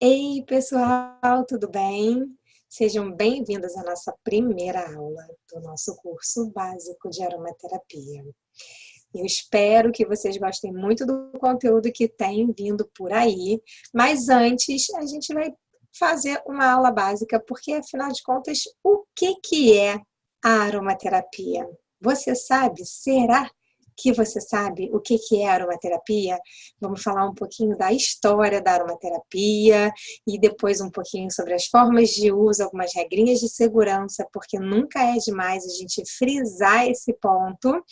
Ei, pessoal, tudo bem? Sejam bem-vindos à nossa primeira aula do nosso curso básico de aromaterapia. Eu espero que vocês gostem muito do conteúdo que tem vindo por aí, mas antes a gente vai fazer uma aula básica, porque afinal de contas, o que é a aromaterapia? Você sabe? Será que você sabe o que é aromaterapia? Vamos falar um pouquinho da história da aromaterapia e depois um pouquinho sobre as formas de uso, algumas regrinhas de segurança, porque nunca é demais a gente frisar esse ponto.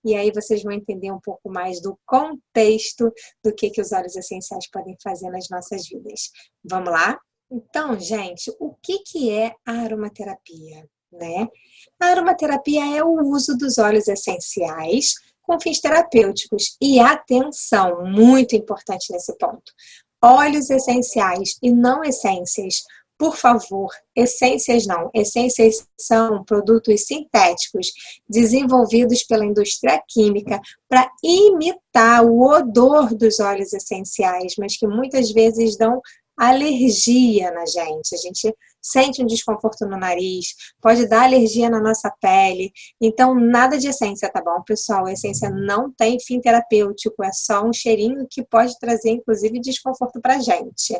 E aí vocês vão entender um pouco mais do contexto do que os óleos essenciais podem fazer nas nossas vidas. Vamos lá? Então, gente, o que é a aromaterapia, né? A aromaterapia é o uso dos óleos essenciais com fins terapêuticos. E atenção, muito importante nesse ponto. Óleos essenciais e não essências. Por favor, essências não. Essências são produtos sintéticos desenvolvidos pela indústria química para imitar o odor dos óleos essenciais, mas que muitas vezes dão alergia na gente. A gente sente um desconforto no nariz, pode dar alergia na nossa pele. Então, nada de essência, tá bom, pessoal? A essência não tem fim terapêutico, é só um cheirinho que pode trazer, inclusive, desconforto pra gente.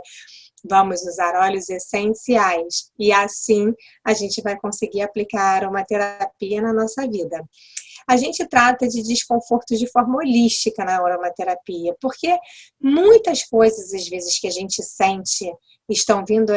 Vamos usar óleos essenciais e assim a gente vai conseguir aplicar a aromaterapia na nossa vida. A gente trata de desconfortos de forma holística na aromaterapia, porque muitas coisas, às vezes, que a gente sente estão vindo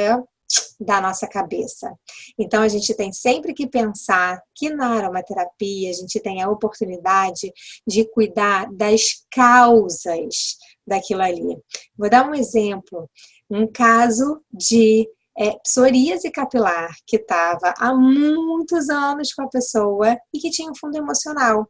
da nossa cabeça. Então, a gente tem sempre que pensar que na aromaterapia a gente tem a oportunidade de cuidar das causas daquilo ali. Vou dar um exemplo. Um caso de psoríase capilar que estava há muitos anos com a pessoa e que tinha um fundo emocional.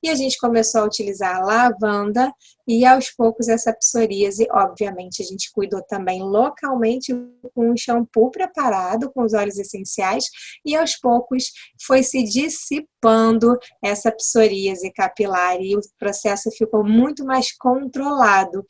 E a gente começou a utilizar a lavanda e aos poucos essa psoríase, obviamente, a gente cuidou também localmente com um shampoo preparado com os óleos essenciais e aos poucos foi se dissipando essa psoríase capilar e o processo ficou muito mais controlado.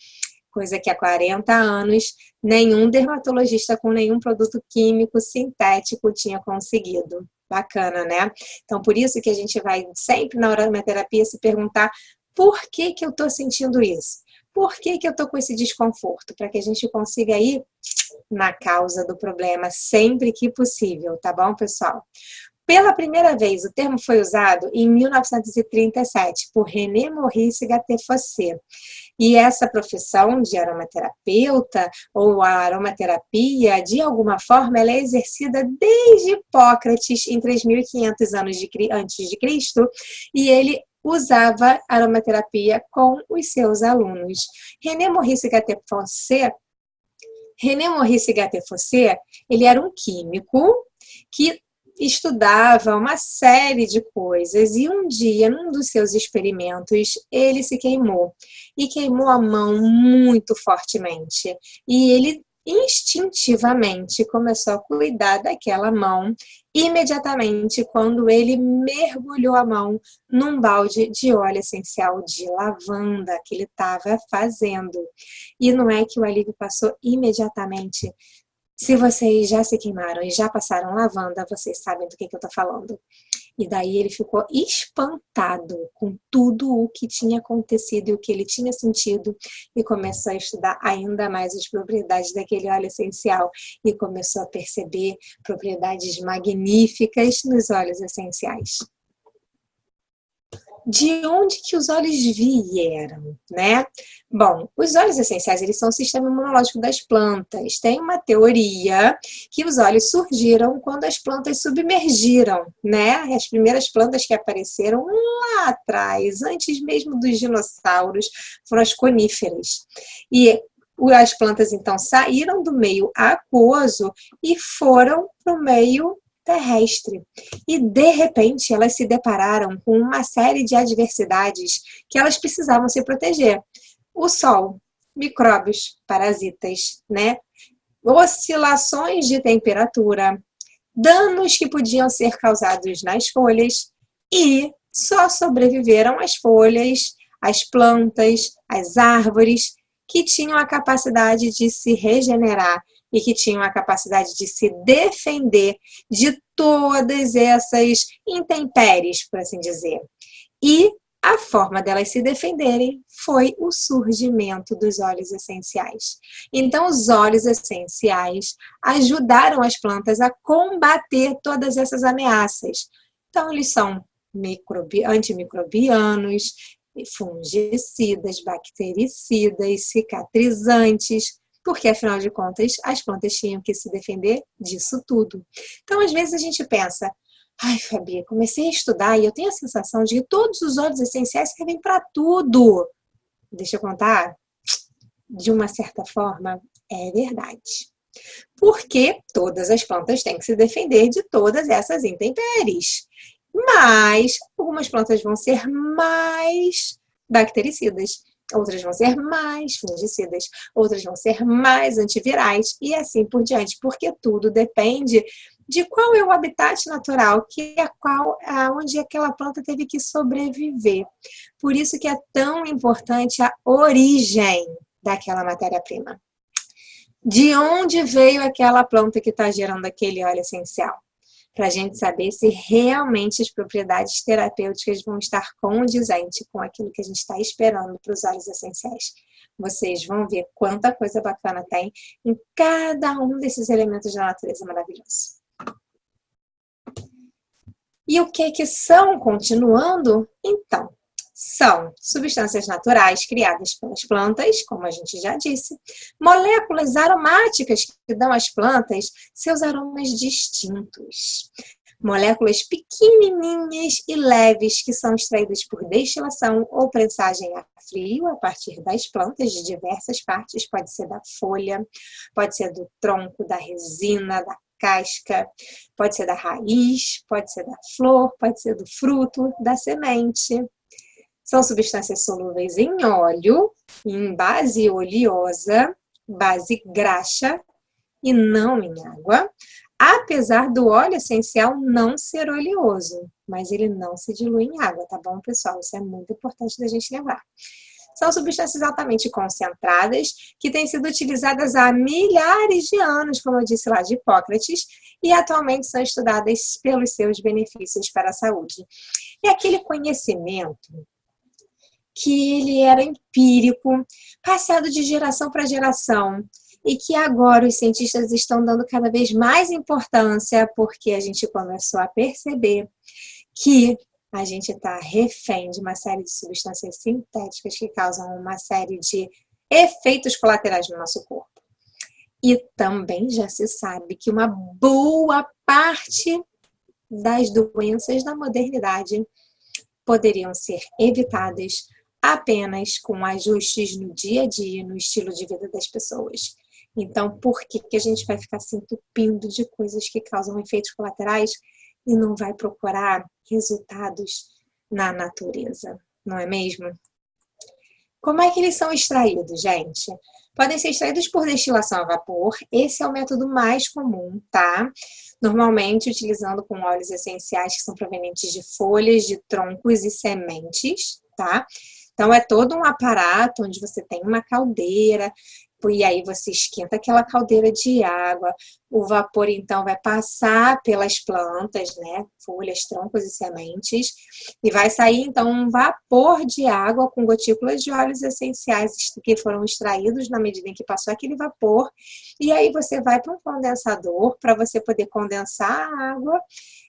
Coisa que há 40 anos nenhum dermatologista com nenhum produto químico sintético tinha conseguido. Bacana, né? Então, por isso que a gente vai sempre na aromaterapia se perguntar por que eu estou sentindo isso? Por que eu estou com esse desconforto? Para que a gente consiga ir na causa do problema sempre que possível, tá bom, pessoal? Pela primeira vez, o termo foi usado em 1937 por René Maurice Gattefossé. E essa profissão de aromaterapeuta ou a aromaterapia, de alguma forma, ela é exercida desde Hipócrates, em 3.500 anos antes de Cristo, e ele usava aromaterapia com os seus alunos. René Maurice Gattefossé, ele era um químico que estudava uma série de coisas e um dia, num dos seus experimentos, ele se queimou e queimou a mão muito fortemente e ele instintivamente começou a cuidar daquela mão imediatamente quando ele mergulhou a mão num balde de óleo essencial de lavanda que ele estava fazendo. E não é que o alívio passou imediatamente. Se vocês já se queimaram e já passaram lavanda, vocês sabem do que eu estou falando. E daí ele ficou espantado com tudo o que tinha acontecido e o que ele tinha sentido e começou a estudar ainda mais as propriedades daquele óleo essencial e começou a perceber propriedades magníficas nos óleos essenciais. De onde que os óleos vieram, né? Bom, os óleos essenciais, eles são o sistema imunológico das plantas. Tem uma teoria que os óleos surgiram quando as plantas submergiram, né? As primeiras plantas que apareceram lá atrás, antes mesmo dos dinossauros, foram as coníferas. E as plantas, então, saíram do meio aquoso e foram para o meio terrestre. E, de repente, elas se depararam com uma série de adversidades que elas precisavam se proteger. O sol, micróbios, parasitas, né? Oscilações de temperatura, danos que podiam ser causados nas folhas e só sobreviveram as folhas, as plantas, as árvores que tinham a capacidade de se regenerar e que tinham a capacidade de se defender de todas essas intempéries, por assim dizer. E a forma delas se defenderem foi o surgimento dos óleos essenciais. Então, os óleos essenciais ajudaram as plantas a combater todas essas ameaças. Então, eles são antimicrobianos, fungicidas, bactericidas, cicatrizantes, porque, afinal de contas, as plantas tinham que se defender disso tudo. Então, às vezes, a gente pensa, ai, Fabi, comecei a estudar e eu tenho a sensação de que todos os óleos essenciais servem para tudo. Deixa eu contar, de uma certa forma, é verdade. Porque todas as plantas têm que se defender de todas essas intempéries. Mas algumas plantas vão ser mais bactericidas, outras vão ser mais fungicidas, outras vão ser mais antivirais e assim por diante, porque tudo depende de qual é o habitat natural, onde aquela planta teve que sobreviver. Por isso que é tão importante a origem daquela matéria-prima. De onde veio aquela planta que está gerando aquele óleo essencial? Para a gente saber se realmente as propriedades terapêuticas vão estar condizentes com aquilo que a gente está esperando para os óleos essenciais. Vocês vão ver quanta coisa bacana tem em cada um desses elementos da natureza maravilhosos. E o que são, continuando? Então, são substâncias naturais criadas pelas plantas, como a gente já disse, moléculas aromáticas que dão às plantas seus aromas distintos. Moléculas pequenininhas e leves que são extraídas por destilação ou prensagem a frio a partir das plantas de diversas partes, pode ser da folha, pode ser do tronco, da resina, da casca, pode ser da raiz, pode ser da flor, pode ser do fruto, da semente. São substâncias solúveis em óleo, em base oleosa, base graxa e não em água, apesar do óleo essencial não ser oleoso, mas ele não se dilui em água, tá bom, pessoal? Isso é muito importante da gente lembrar. São substâncias altamente concentradas que têm sido utilizadas há milhares de anos, como eu disse lá de Hipócrates, e atualmente são estudadas pelos seus benefícios para a saúde. E aquele conhecimento que ele era empírico, passado de geração para geração, e que agora os cientistas estão dando cada vez mais importância, porque a gente começou a perceber que a gente está refém de uma série de substâncias sintéticas que causam uma série de efeitos colaterais no nosso corpo. E também já se sabe que uma boa parte das doenças da modernidade poderiam ser evitadas apenas com ajustes no dia a dia, no estilo de vida das pessoas. Então, por que a gente vai ficar se entupindo de coisas que causam efeitos colaterais e não vai procurar resultados na natureza, não é mesmo? Como é que eles são extraídos, gente? Podem ser extraídos por destilação a vapor, esse é o método mais comum, tá? Normalmente utilizando com óleos essenciais que são provenientes de folhas, de troncos e sementes, tá? Então, é todo um aparato onde você tem uma caldeira, e aí você esquenta aquela caldeira de água, o vapor então vai passar pelas plantas, né, folhas, troncos e sementes, e vai sair então um vapor de água com gotículas de óleos essenciais que foram extraídos na medida em que passou aquele vapor, e aí você vai para um condensador para você poder condensar a água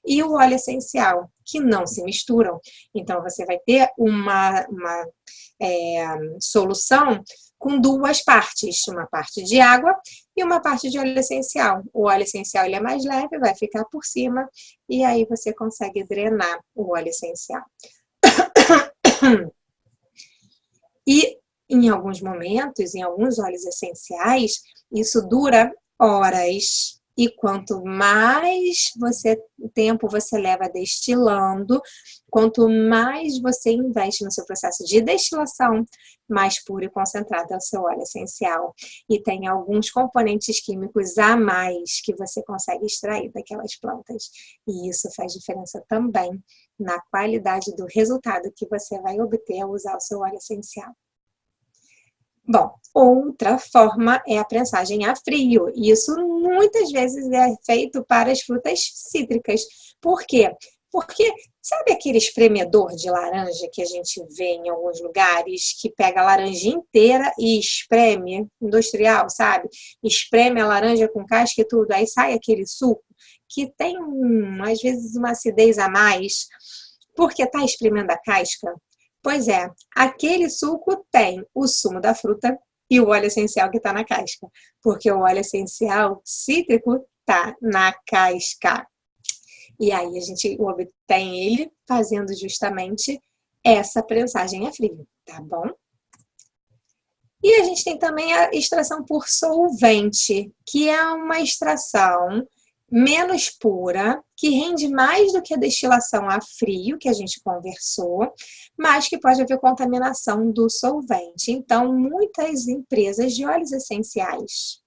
e o óleo essencial, que não se misturam. Então você vai ter uma solução com duas partes, uma parte de água e uma parte de óleo essencial. O óleo essencial ele é mais leve, vai ficar por cima e aí você consegue drenar o óleo essencial. E em alguns momentos, em alguns óleos essenciais, isso dura horas. E quanto mais tempo você leva destilando, quanto mais você investe no seu processo de destilação, mais puro e concentrado é o seu óleo essencial. E tem alguns componentes químicos a mais que você consegue extrair daquelas plantas. E isso faz diferença também na qualidade do resultado que você vai obter ao usar o seu óleo essencial. Bom, outra forma é a prensagem a frio. Isso muitas vezes é feito para as frutas cítricas. Por quê? Porque sabe aquele espremedor de laranja que a gente vê em alguns lugares, que pega a laranja inteira e espreme, industrial, sabe? Espreme a laranja com casca e tudo, aí sai aquele suco que tem, às vezes, uma acidez a mais, porque está espremendo a casca. Pois é, aquele suco tem o sumo da fruta e o óleo essencial que está na casca, porque o óleo essencial cítrico está na casca. E aí a gente obtém ele fazendo justamente essa prensagem a frio, tá bom? E a gente tem também a extração por solvente, que é uma extração menos pura, que rende mais do que a destilação a frio, que a gente conversou, mas que pode haver contaminação do solvente. Então, muitas empresas de óleos essenciais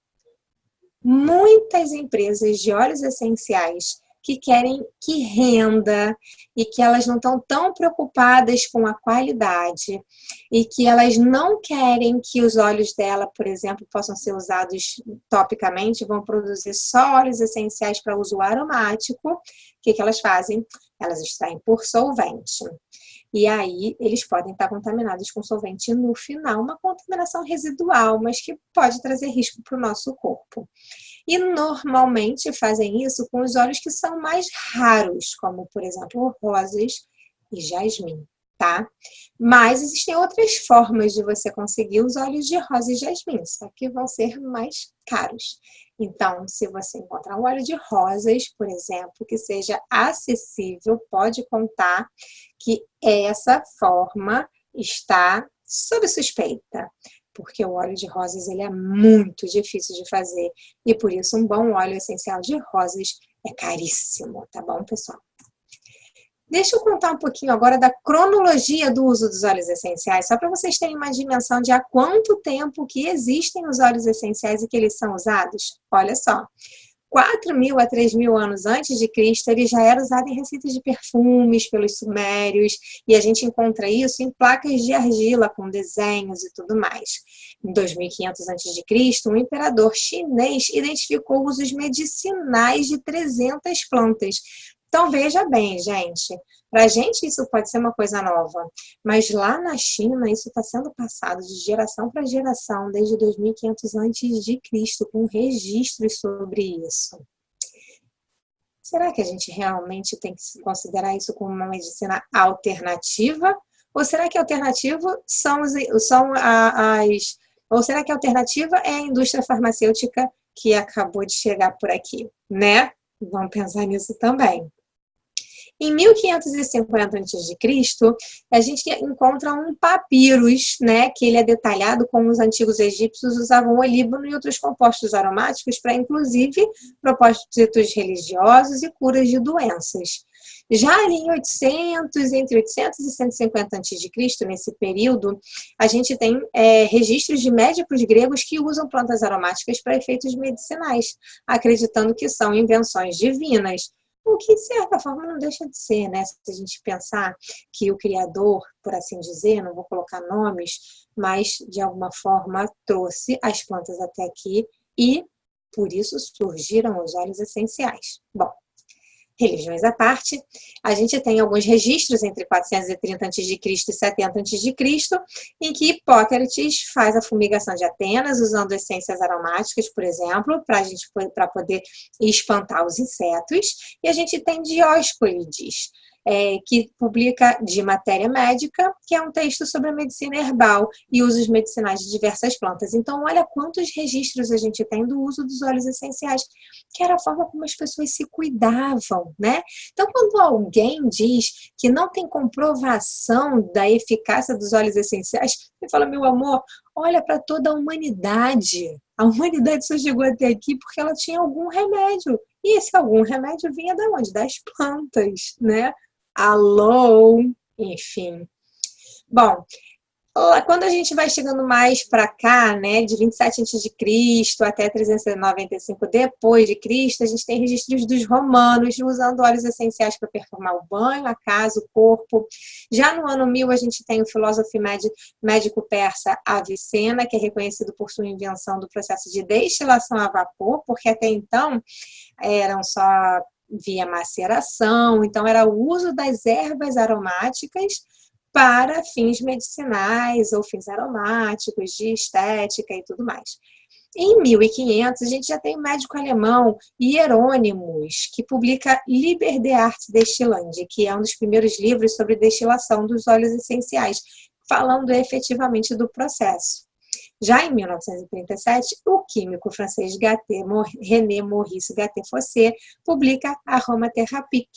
que querem que renda e que elas não estão tão preocupadas com a qualidade e que elas não querem que os óleos dela, por exemplo, possam ser usados topicamente, vão produzir só óleos essenciais para uso aromático. O que elas fazem? Elas extraem por solvente. E aí eles podem estar contaminados com solvente no final, uma contaminação residual, mas que pode trazer risco para o nosso corpo. E normalmente fazem isso com os óleos que são mais raros, como por exemplo rosas e jasmim, tá? Mas existem outras formas de você conseguir os óleos de rosa e jasmim, só que vão ser mais caros. Então, se você encontrar um óleo de rosas, por exemplo, que seja acessível, pode contar que essa forma está sob suspeita, porque o óleo de rosas ele é muito difícil de fazer e por isso um bom óleo essencial de rosas é caríssimo, tá bom, pessoal? Deixa eu contar um pouquinho agora da cronologia do uso dos óleos essenciais, só para vocês terem uma dimensão de há quanto tempo que existem os óleos essenciais e que eles são usados. Olha só, 4.000 a 3.000 anos antes de Cristo, ele já era usado em receitas de perfumes pelos sumérios, e a gente encontra isso em placas de argila com desenhos e tudo mais. Em 2.500 antes de Cristo, um imperador chinês identificou usos medicinais de 300 plantas. Então, veja bem, gente, para a gente isso pode ser uma coisa nova, mas lá na China isso está sendo passado de geração para geração desde 2.500 antes de Cristo, com registros sobre isso. Será que a gente realmente tem que considerar isso como uma medicina alternativa? Ou será que a alternativa ou será que a alternativa é a indústria farmacêutica que acabou de chegar por aqui, né? Vamos pensar nisso também. Em 1550 a.C., a gente encontra um papyrus, né, que ele é detalhado como os antigos egípcios usavam olíbano e outros compostos aromáticos para, inclusive, propósitos religiosos e curas de doenças. Já ali entre 800 e 150 a.C., nesse período, a gente tem registros de médicos gregos que usam plantas aromáticas para efeitos medicinais, acreditando que são invenções divinas. O que, de certa forma, não deixa de ser, né? Se a gente pensar que o criador, por assim dizer, não vou colocar nomes, mas de alguma forma trouxe as plantas até aqui e por isso surgiram os óleos essenciais. Bom, religiões à parte, a gente tem alguns registros entre 430 a.C. e 70 a.C., em que Hipócrates faz a fumigação de Atenas, usando essências aromáticas, por exemplo, para poder espantar os insetos. E a gente tem Dioscórides, que publica De Matéria Médica, que é um texto sobre a medicina herbal e usos medicinais de diversas plantas. Então, olha quantos registros a gente tem do uso dos óleos essenciais, que era a forma como as pessoas se cuidavam, né? Então, quando alguém diz que não tem comprovação da eficácia dos óleos essenciais, você fala, meu amor, olha para toda a humanidade. A humanidade só chegou até aqui porque ela tinha algum remédio. E esse algum remédio vinha de onde? Das plantas, né? Alô? Enfim. Bom, Quando a gente vai chegando mais para cá, né, de 27 a.C. até 395 depois de Cristo, a gente tem registros dos romanos usando óleos essenciais para perfumar o banho, a casa, o corpo. Já no ano 1000, a gente tem o filósofo médico persa Avicena, que é reconhecido por sua invenção do processo de destilação a vapor, porque até então eram só via maceração, então era o uso das ervas aromáticas para fins medicinais ou fins aromáticos, de estética e tudo mais. Em 1500, a gente já tem o médico alemão Hieronymus, que publica Liber de Arte Destillandi, que é um dos primeiros livros sobre destilação dos óleos essenciais, falando efetivamente do processo. Já em 1937, o químico francês René Maurice Gattefossé publica Aromathérapie,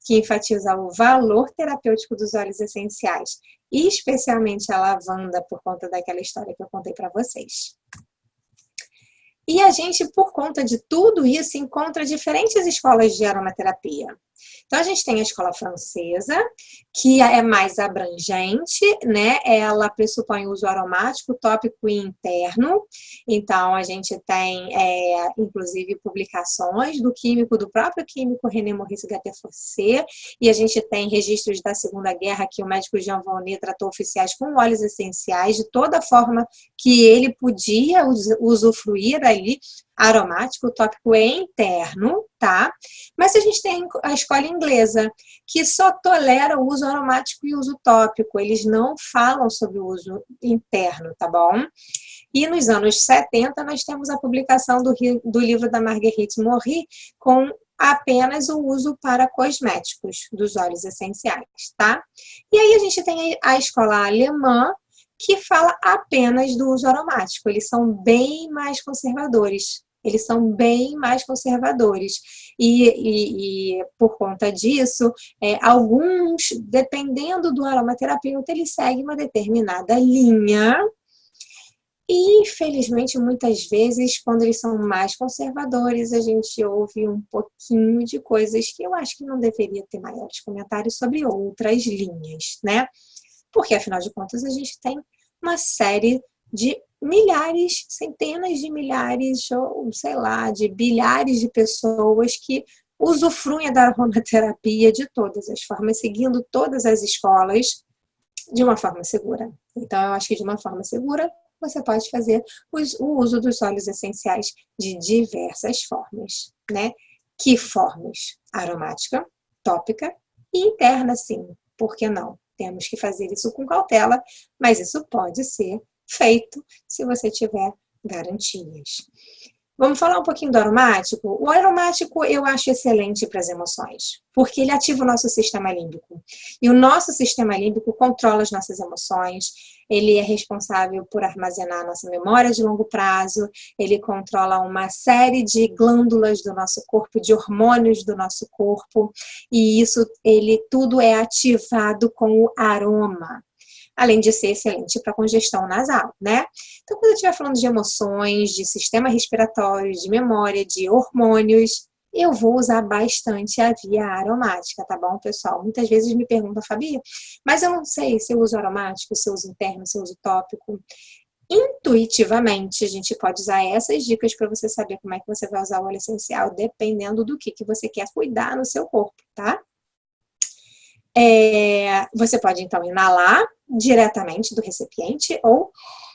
que enfatiza o valor terapêutico dos óleos essenciais, e especialmente a lavanda, por conta daquela história que eu contei para vocês. E a gente, por conta de tudo isso, encontra diferentes escolas de aromaterapia. Então, a gente tem a escola francesa, que é mais abrangente, né? Ela pressupõe o uso aromático, tópico e interno. Então, a gente tem, inclusive, publicações do próprio químico René Maurice Gattefossé, e a gente tem registros da Segunda Guerra, que o médico Jean Vonnet tratou oficiais com óleos essenciais, de toda forma que ele podia usufruir ali, aromático, tópico e interno, tá? Mas a gente tem a escola inglesa, que só tolera o uso aromático e o uso tópico, eles não falam sobre o uso interno, tá bom? E nos anos 70, nós temos a publicação do livro da Marguerite Maury, com apenas o uso para cosméticos dos óleos essenciais, tá? E aí a gente tem a escola alemã, que fala apenas do uso aromático, eles são bem mais conservadores. Eles são bem mais conservadores. E por conta disso, alguns, dependendo do aromaterapeuta, ele segue uma determinada linha. E, infelizmente, muitas vezes, quando eles são mais conservadores, a gente ouve um pouquinho de coisas que eu acho que não deveria ter maiores comentários sobre outras linhas, né? Porque, afinal de contas, a gente tem uma série de milhares, centenas de milhares, ou sei lá, de bilhares de pessoas que usufruem da aromaterapia de todas as formas, seguindo todas as escolas de uma forma segura. Então, eu acho que de uma forma segura, você pode fazer o uso dos óleos essenciais de diversas formas, né? Que formas? Aromática, tópica e interna, sim. Por que não? Temos que fazer isso com cautela, mas isso pode ser feito se você tiver garantias. Vamos falar um pouquinho do aromático? O aromático eu acho excelente para as emoções, porque ele ativa o nosso sistema límbico. E o nosso sistema límbico controla as nossas emoções, ele é responsável por armazenar a nossa memória de longo prazo, ele controla uma série de glândulas do nosso corpo, de hormônios do nosso corpo, e isso, tudo é ativado com o aroma. Além de ser excelente para congestão nasal, né? Então, quando eu estiver falando de emoções, de sistema respiratório, de memória, de hormônios, eu vou usar bastante a via aromática, tá bom, pessoal? Muitas vezes me perguntam, Fabi, mas eu não sei se eu uso aromático, se eu uso interno, se eu uso tópico. Intuitivamente, a gente pode usar essas dicas para você saber como é que você vai usar o óleo essencial, dependendo do que você quer cuidar no seu corpo, tá? Você pode, então, inalar diretamente do recipiente ou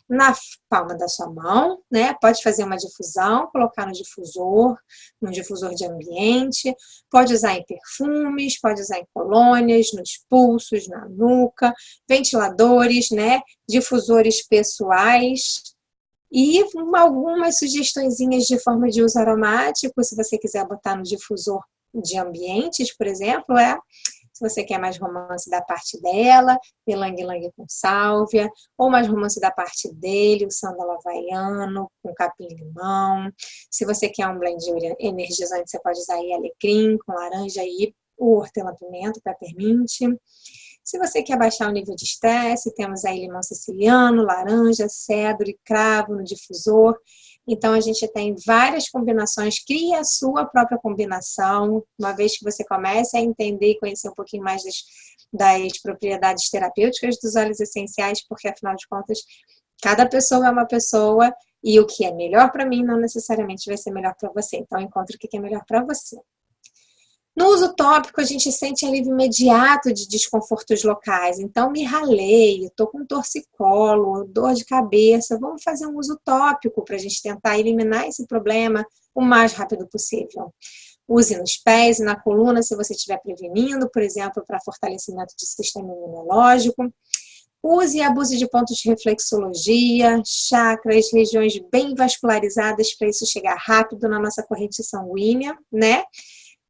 na palma da sua mão, né? Pode fazer uma difusão, colocar num difusor de ambiente, pode usar em perfumes, pode usar em colônias, nos pulsos, na nuca, ventiladores, né? Difusores pessoais. E algumas sugestõezinhas de forma de uso aromático, se você quiser botar no difusor de ambientes, por exemplo, se você quer mais romance da parte dela, ylang-ylang com sálvia, ou mais romance da parte dele, o sândalo havaiano com capim-limão. Se você quer um blend energizante, você pode usar aí alecrim com laranja e o hortelã-pimenta, peppermint. Se você quer baixar o nível de estresse, temos aí limão siciliano, laranja, cedro e cravo no difusor. Então, a gente tem várias combinações, cria a sua própria combinação, uma vez que você comece a entender e conhecer um pouquinho mais das propriedades terapêuticas dos óleos essenciais, porque, afinal de contas, cada pessoa é uma pessoa e o que é melhor para mim não necessariamente vai ser melhor para você. Então, encontre o que é melhor para você. No uso tópico, a gente sente alívio imediato de desconfortos locais. Então, me ralei, estou com torcicolo, dor de cabeça. Vamos fazer um uso tópico para a gente tentar eliminar esse problema o mais rápido possível. Use nos pés e na coluna se você estiver prevenindo, por exemplo, para fortalecimento do sistema imunológico. Use e abuse de pontos de reflexologia, chakras, regiões bem vascularizadas para isso chegar rápido na nossa corrente sanguínea, né?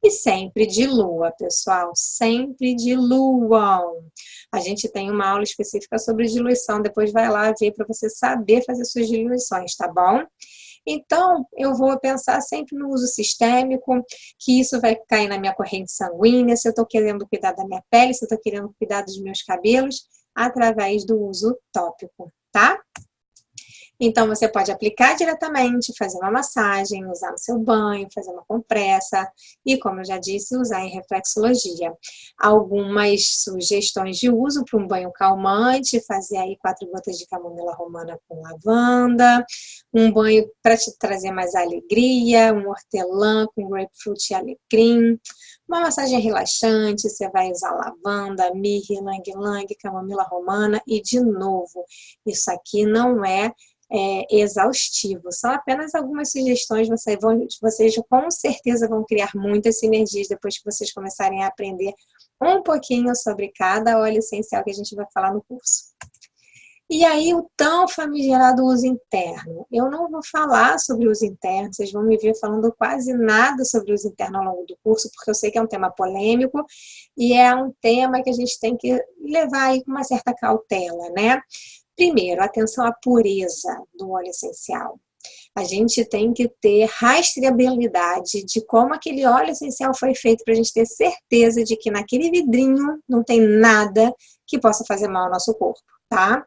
E sempre de lua, pessoal, sempre diluam. A gente tem uma aula específica sobre diluição, depois vai lá ver para você saber fazer suas diluições, tá bom? Então, eu vou pensar sempre no uso sistêmico, que isso vai cair na minha corrente sanguínea, se eu estou querendo cuidar da minha pele, se eu estou querendo cuidar dos meus cabelos, através do uso tópico, tá? Então, você pode aplicar diretamente, fazer uma massagem, usar no seu banho, fazer uma compressa e, como eu já disse, usar em reflexologia. Algumas sugestões de uso para um banho calmante, fazer aí 4 gotas de camomila romana com lavanda, um banho para te trazer mais alegria, um hortelã com grapefruit e alecrim, uma massagem relaxante, você vai usar lavanda, mirra, ylang-ylang, camomila romana e, de novo, isso aqui não é exaustivo. São apenas algumas sugestões, vocês com certeza vão criar muitas sinergias depois que vocês começarem a aprender um pouquinho sobre cada óleo essencial que a gente vai falar no curso. E aí, o tão famigerado uso interno. Eu não vou falar sobre uso interno, vocês vão me ver falando quase nada sobre uso interno ao longo do curso, porque eu sei que é um tema polêmico e é um tema que a gente tem que levar aí com uma certa cautela, né? Primeiro, atenção à pureza do óleo essencial. A gente tem que ter rastreabilidade de como aquele óleo essencial foi feito para a gente ter certeza de que naquele vidrinho não tem nada que possa fazer mal ao nosso corpo, tá?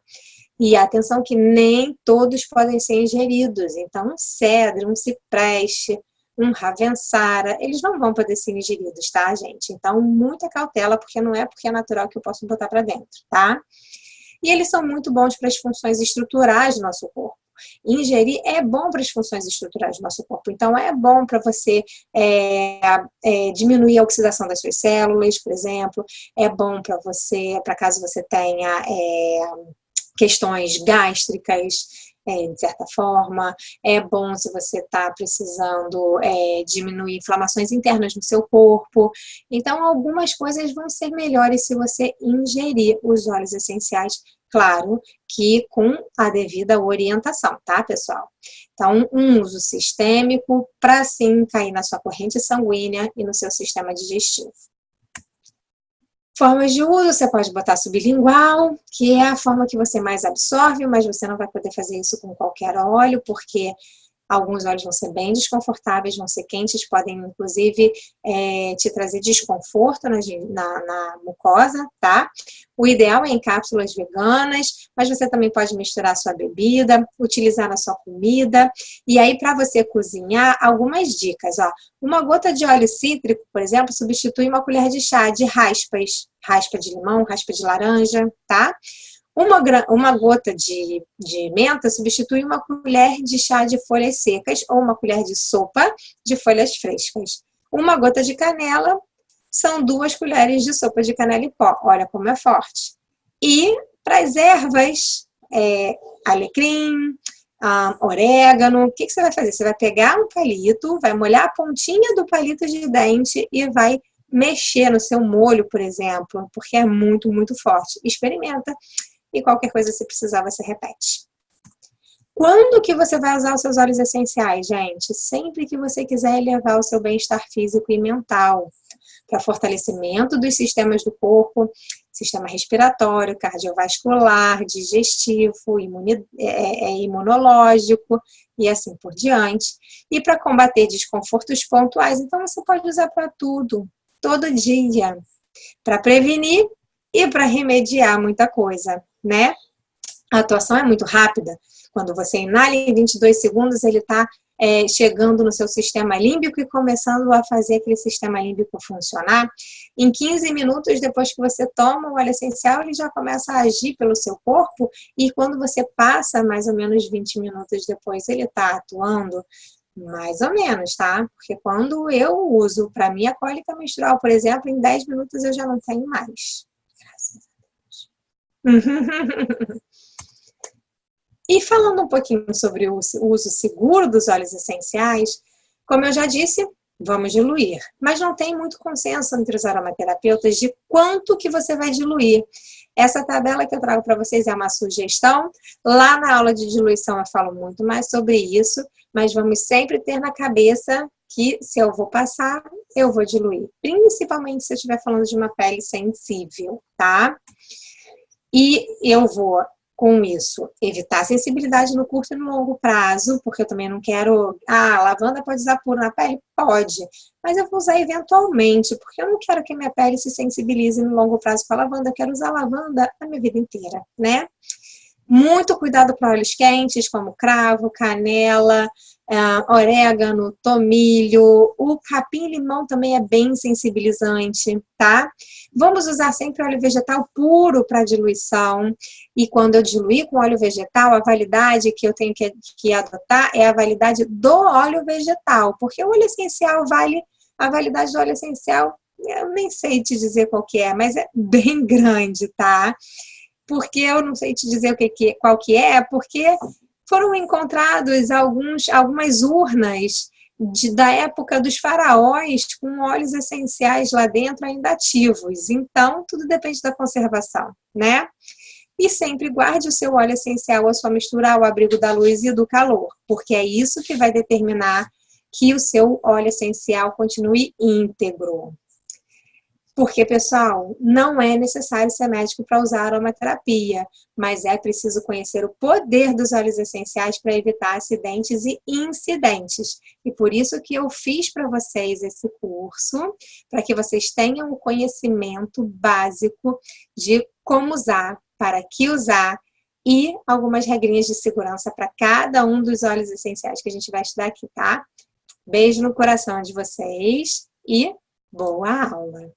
E atenção que nem todos podem ser ingeridos. Então, um cedro, um cipreste, um ravensara, eles não vão poder ser ingeridos, tá, gente? Então, muita cautela, porque não é porque é natural que eu posso botar para dentro, tá? E eles são muito bons para as funções estruturais do nosso corpo. Ingerir é bom para as funções estruturais do nosso corpo. Então, é bom para você diminuir a oxidação das suas células, por exemplo. É bom para você, para caso você tenha questões gástricas, de certa forma. É bom se você está precisando diminuir inflamações internas no seu corpo. Então, algumas coisas vão ser melhores se você ingerir os óleos essenciais, claro, que com a devida orientação, tá, pessoal? Então, um uso sistêmico para, sim, cair na sua corrente sanguínea e no seu sistema digestivo. Formas de uso, você pode botar sublingual, que é a forma que você mais absorve, mas você não vai poder fazer isso com qualquer óleo, porque alguns óleos vão ser bem desconfortáveis, vão ser quentes, podem inclusive te trazer desconforto na mucosa, tá? O ideal é em cápsulas veganas, mas você também pode misturar a sua bebida, utilizar na sua comida. E aí, para você cozinhar, algumas dicas, ó. Uma gota de óleo cítrico, por exemplo, substitui uma colher de chá de raspas, raspa de limão, raspa de laranja, tá? Uma gota de menta substitui uma colher de chá de folhas secas ou uma colher de sopa de folhas frescas. Uma gota de canela são 2 colheres de sopa de canela em pó. Olha como é forte. E para as ervas, alecrim, orégano, o que você vai fazer? Você vai pegar um palito, vai molhar a pontinha do palito de dente e vai mexer no seu molho, por exemplo, porque é muito, muito forte. Experimenta. E qualquer coisa, se precisar, você repete. Quando que você vai usar os seus óleos essenciais, gente? Sempre que você quiser elevar o seu bem-estar físico e mental, para fortalecimento dos sistemas do corpo, sistema respiratório, cardiovascular, digestivo, imunológico e assim por diante. E para combater desconfortos pontuais, então você pode usar para tudo, todo dia, para prevenir e para remediar muita coisa, né? A atuação é muito rápida. Quando você inala em 22 segundos, ele está chegando no seu sistema límbico e começando a fazer aquele sistema límbico funcionar. Em 15 minutos, depois que você toma o óleo essencial, ele já começa a agir pelo seu corpo e quando você passa mais ou menos 20 minutos depois, ele está atuando mais ou menos, tá? Porque quando eu uso para minha cólica menstrual, por exemplo, em 10 minutos eu já não tenho mais. Graças a Deus. E falando um pouquinho sobre o uso seguro dos óleos essenciais, como eu já disse, vamos diluir. Mas não tem muito consenso entre os aromaterapeutas de quanto que você vai diluir. Essa tabela que eu trago para vocês é uma sugestão. Lá na aula de diluição eu falo muito mais sobre isso, mas vamos sempre ter na cabeça que se eu vou passar, eu vou diluir. Principalmente se eu estiver falando de uma pele sensível, tá? E eu vou, com isso, evitar sensibilidade no curto e no longo prazo, porque eu também não quero... Ah, lavanda pode usar puro na pele? Pode. Mas eu vou usar eventualmente, porque eu não quero que minha pele se sensibilize no longo prazo com a lavanda. Eu quero usar lavanda a minha vida inteira, né? Muito cuidado para óleos quentes, como cravo, canela, orégano, tomilho. O capim-limão também é bem sensibilizante, tá? Vamos usar sempre óleo vegetal puro para diluição. E quando eu diluir com óleo vegetal, a validade que eu tenho que adotar é a validade do óleo vegetal. Porque o óleo essencial vale... A validade do óleo essencial, eu nem sei te dizer qual que é, mas é bem grande, tá? Porque eu não sei te dizer qual que é, porque foram encontrados algumas urnas da época dos faraós com óleos essenciais lá dentro ainda ativos. Então, tudo depende da conservação, né? E sempre guarde o seu óleo essencial, a sua mistura ao abrigo da luz e do calor, porque é isso que vai determinar que o seu óleo essencial continue íntegro. Porque, pessoal, não é necessário ser médico para usar aromaterapia, mas é preciso conhecer o poder dos óleos essenciais para evitar acidentes e incidentes. E por isso que eu fiz para vocês esse curso, para que vocês tenham o conhecimento básico de como usar, para que usar e algumas regrinhas de segurança para cada um dos óleos essenciais que a gente vai estudar aqui, tá? Beijo no coração de vocês e boa aula!